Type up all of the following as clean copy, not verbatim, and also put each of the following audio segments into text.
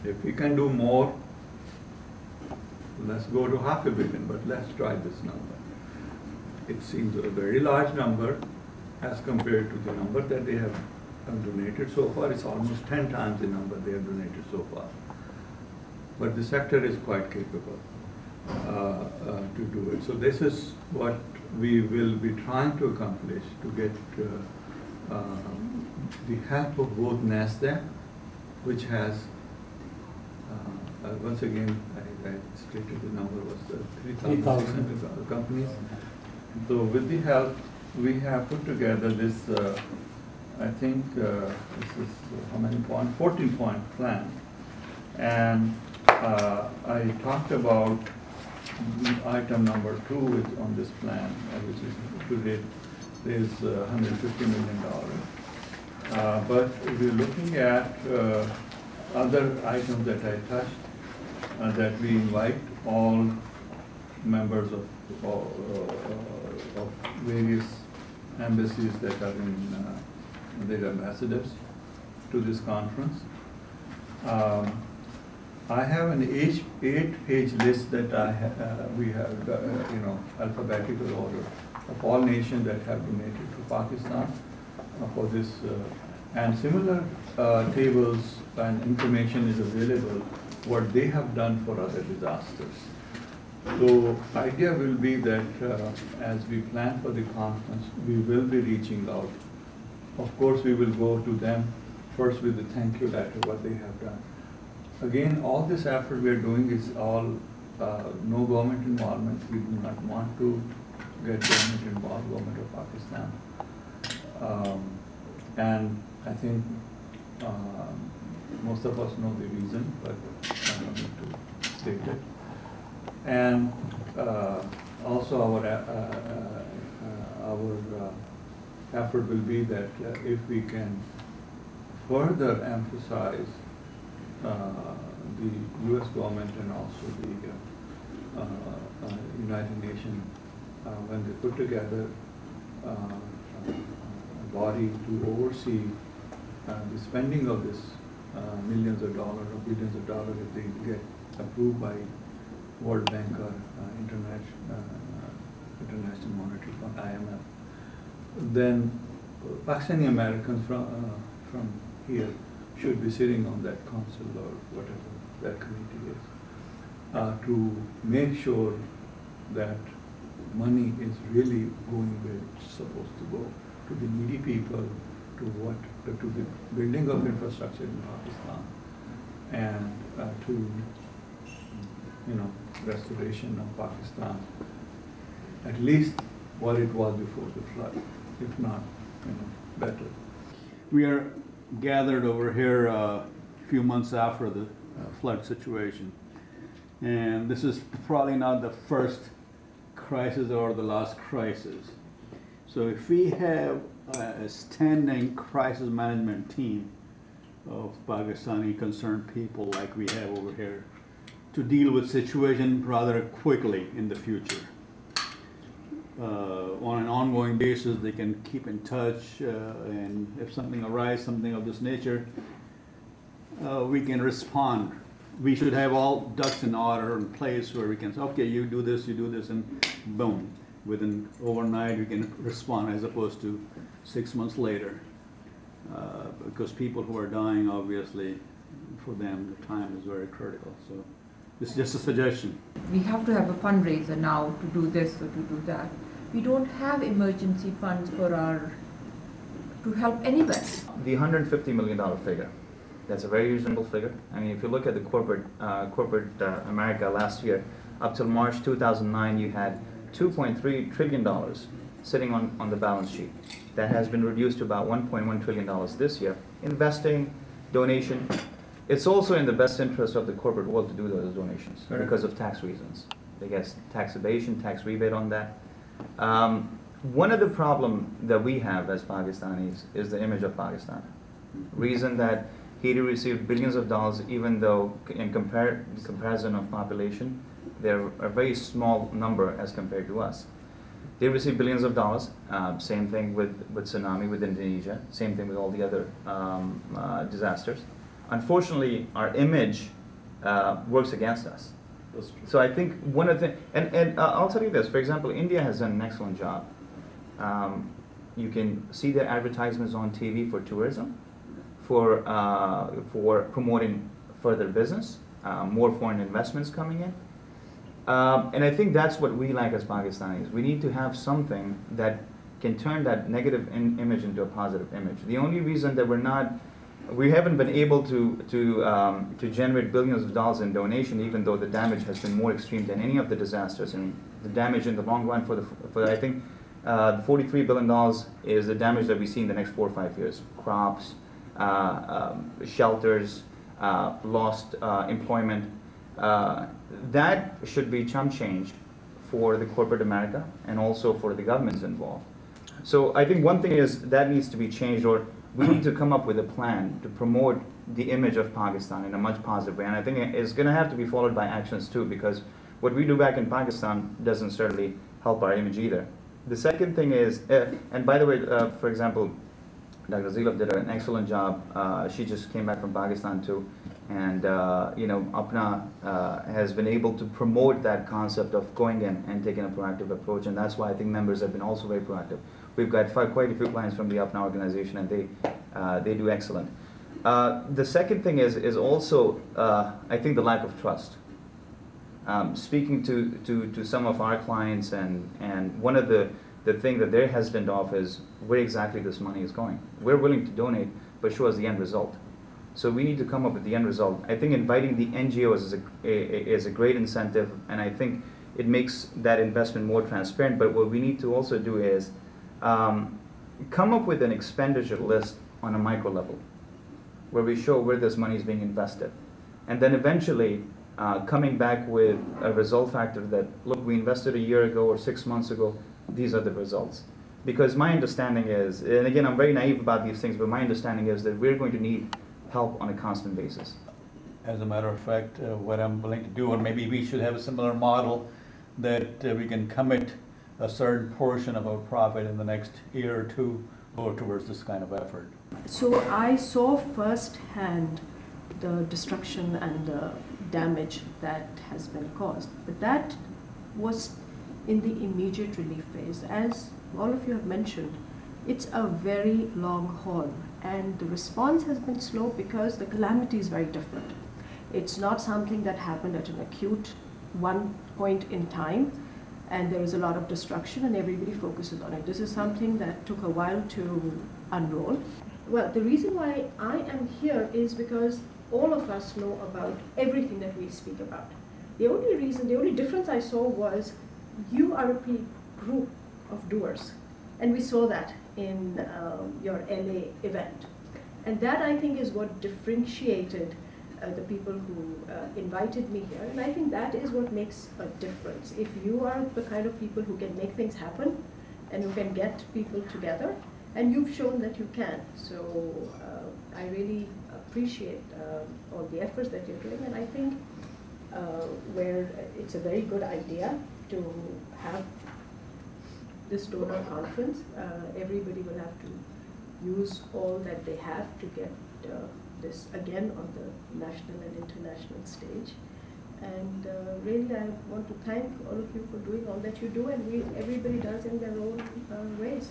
If we can do more, let's go to $500 million, but let's try this number. It seems a very large number as compared to the number that they have donated so far. It's almost 10 times the number they have donated so far. But the sector is quite capable to do it. So this is what we will be trying to accomplish, to get the help of both Nasdaq, which has, once again, I stated the number was 3,600 companies. So with the help, we have put together this, I think this is how many point? 14-point plan. And I talked about item number 2 is on this plan, which is today is $150 million. But we're looking at other items that I touched, that we invite all members of various embassies that are in their ambassadors to this conference. I have an 8-page list that we have, alphabetical order of all nations that have donated to Pakistan for this, and similar tables and information is available what they have done for other disasters. So idea will be that as we plan for the conference, we will be reaching out. Of course, we will go to them first with the thank you letter, what they have done. Again, all this effort we are doing is all no government involvement. We do not want to get government involved, government of Pakistan. And I think most of us know the reason, but I don't need to state it. And also our effort will be that if we can further emphasize the U.S. government and also the United Nations when they put together a body to oversee the spending of this millions of dollars or billions of dollars if they get approved by World Bank or International Monetary Fund, IMF, then Pakistani Americans from here should be sitting on that council or whatever that committee is, to make sure that money is really going where it's supposed to go, to the needy people, to the building of infrastructure in Pakistan, and to restoration of Pakistan, at least what it was before the flood, if not better. We are gathered over here a few months after the flood situation, and this is probably not the first crisis or the last crisis. So if we have a standing crisis management team of Pakistani concerned people like we have over here to deal with situation rather quickly in the future. On an ongoing basis, they can keep in touch, and if something arises, something of this nature, we can respond. We should have all ducks in order in place where we can say, okay, you do this, and boom. Within overnight, we can respond as opposed to 6 months later. Because people who are dying, obviously, for them, the time is very critical. So this is just a suggestion. We have to have a fundraiser now to do this or to do that. We don't have emergency funds to help anybody. The $150 million figure, that's a very reasonable figure. I mean, if you look at the corporate America last year, up till March 2009, you had $2.3 trillion sitting on the balance sheet. That has been reduced to about $1.1 trillion this year. Investing, donation, it's also in the best interest of the corporate world to do those donations because of tax reasons. They get tax evasion, tax rebate on that. One of the problems that we have as Pakistanis is the image of Pakistan. Reason that Haiti received billions of dollars, even though in comparison of population, they're a very small number as compared to us. They received billions of dollars. Same thing with tsunami with Indonesia. Same thing with all the other disasters. Unfortunately, our image works against us. That's true. So I think one of the, and I'll tell you this, for example, India has done an excellent job. You can see their advertisements on TV for tourism, for promoting further business, more foreign investments coming in. And I think that's what we like as Pakistanis. We need to have something that can turn that negative image into a positive image. The only reason that we haven't been able to generate billions of dollars in donation, even though the damage has been more extreme than any of the disasters. I mean, the damage in the long run for I think the $43 billion is the damage that we see in the next 4 or 5 years. Crops, shelters, lost employment. That should be chump change for the corporate America and also for the governments involved. So I think one thing is that needs to be changed, or we need to come up with a plan to promote the image of Pakistan in a much positive way. And I think it's going to have to be followed by actions too, because what we do back in Pakistan doesn't certainly help our image either. The second thing is, and by the way, for example, Dr. Zilaf did an excellent job. She just came back from Pakistan too. And Apna has been able to promote that concept of going in and taking a proactive approach, and that's why I think members have been also very proactive. We've got quite a few clients from the Apna organization, and they do excellent. The second thing is also I think the lack of trust. Speaking to some of our clients, and one of the thing that they're hesitant of is where exactly this money is going. We're willing to donate, but show us the end result. So we need to come up with the end result. I think inviting the NGOs is a great incentive, and I think it makes that investment more transparent. But what we need to also do is come up with an expenditure list on a micro level, where we show where this money is being invested. And then eventually coming back with a result factor that, look, we invested a year ago or 6 months ago, these are the results. Because my understanding is, and again, I'm very naive about these things, but my understanding is that we're going to need help on a constant basis. As a matter of fact, what I'm willing to do, or maybe we should have a similar model, that we can commit a certain portion of our profit in the next year or two go towards this kind of effort. So I saw firsthand the destruction and the damage that has been caused, but that was in the immediate relief phase. As all of you have mentioned, it's a very long haul, and the response has been slow because the calamity is very different. It's not something that happened at an acute one point in time, and there is a lot of destruction and everybody focuses on it. This is something that took a while to unroll. Well, the reason why I am here is because all of us know about everything that we speak about. The only difference I saw was you are a group of doers, and we saw that in your LA event. And that, I think, is what differentiated the people who invited me here. And I think that is what makes a difference. If you are the kind of people who can make things happen and who can get people together, and you've shown that you can. So I really appreciate all the efforts that you're doing. And I think where it's a very good idea to have this donor conference. Everybody will have to use all that they have to get this again on the national and international stage. And really, I want to thank all of you for doing all that you do, and everybody does in their own ways.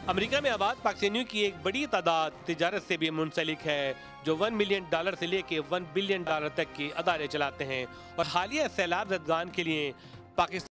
America में आबाद पाकिस्तानियों की एक बड़ी तादाद तिजारत से भी मुंसलिक है, जो $1 मिलियन से लेके $1 बिलियन तक के अदारे चलाते हैं और हालिया सैलाब ज़दगान के लिए पाकिस्तान